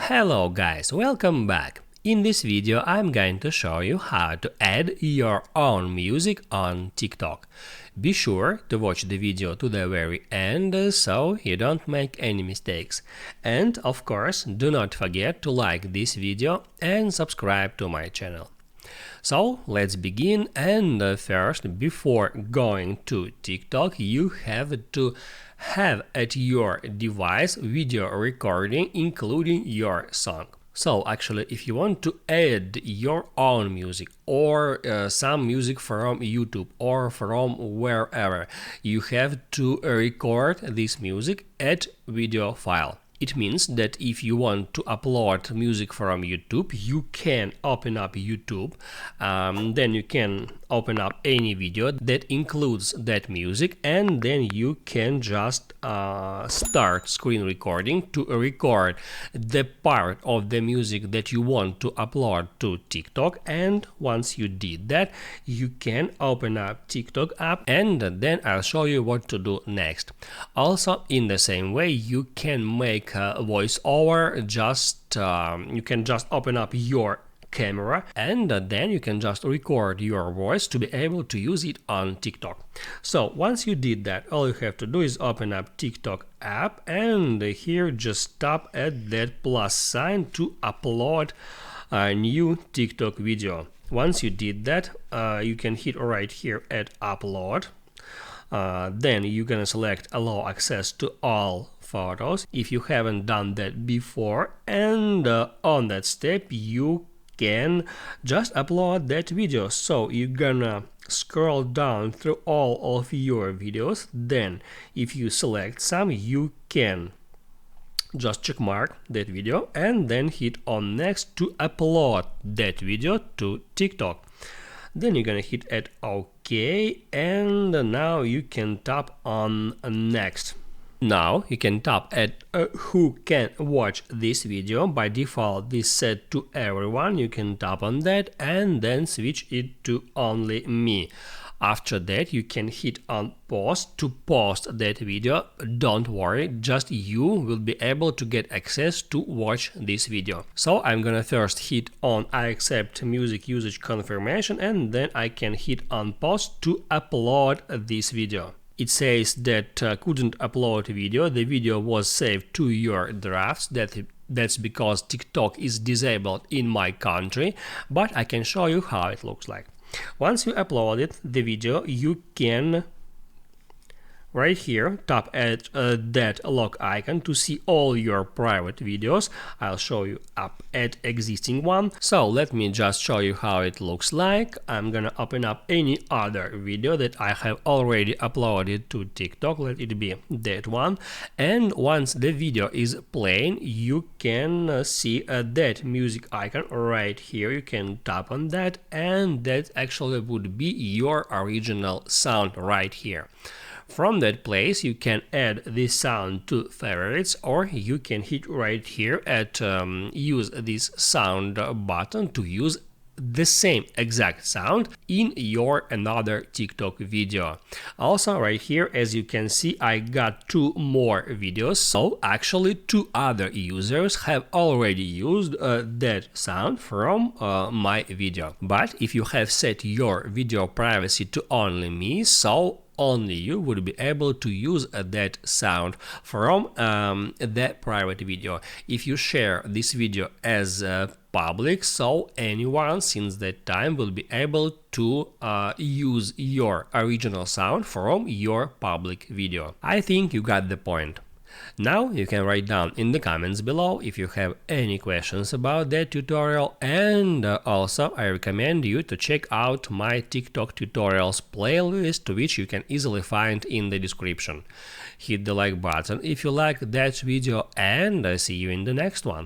Hello guys, welcome back. In this video I'm going to show you how to add your own music on TikTok. Be sure to watch the video to the very end so you don't make any mistakes. And of course, do not forget to like this video and subscribe to my channel. So let's begin, and first, before going to TikTok, you have to have at your device video recording including your song. So actually, if you want to add your own music or some music from YouTube or from wherever, you have to record this music at video file. It means that if you want to upload music from YouTube, you can open up YouTube, then you can open up any video that includes that music, and then you can just start screen recording to record the part of the music that you want to upload to TikTok. And once you did that, you can open up TikTok app, and then I'll show you what to do next. Also, in the same way, you can make a voiceover. You can just open up your camera, and then you can just record your voice to be able to use it on TikTok. So once you did that, all you have to do is open up TikTok app, and here just tap at that plus sign to upload a new TikTok video. Once you did that, you can hit right here at upload. Then you're gonna select allow access to all photos if you haven't done that before, and on that step you can just upload that video. So you're gonna scroll down through all of your videos, then if you select some, you can just check mark that video and then hit on next to upload that video to TikTok. Then you're gonna hit at OK, and now you can tap on next. Now you can tap at who can watch this video. By default this set to everyone. You can tap on that and then switch it to only me. After that you can hit on post to post that video. Don't worry, just you will be able to get access to watch this video. So I'm gonna first hit on I accept music usage confirmation, and then I can hit on post to upload this video. It says that couldn't upload video. The video was saved to your drafts. That's because TikTok is disabled in my country, but I can show you how it looks like. Once you uploaded the video, you can right here tap at that lock icon to see all your private videos. I'll show you up at existing one. So let me just show you how it looks like. I'm gonna open up any other video that I have already uploaded to TikTok. Let it be that one. And once the video is playing, you can see that music icon right here. You can tap on that, and that actually would be your original sound right here. From that place you can add this sound to favorites, or you can hit right here at use this sound button to use the same exact sound in your another TikTok video. Also right here, as you can see, I got two more videos, so actually two other users have already used that sound from my video. But if you have set your video privacy to only me, so only you would be able to use that sound from that private video. If you share this video as public, so anyone since that time will be able to use your original sound from your public video. I think you got the point. Now you can write down in the comments below if you have any questions about that tutorial, and also I recommend you to check out my TikTok tutorials playlist, which you can easily find in the description. Hit the like button if you like that video, and I see you in the next one.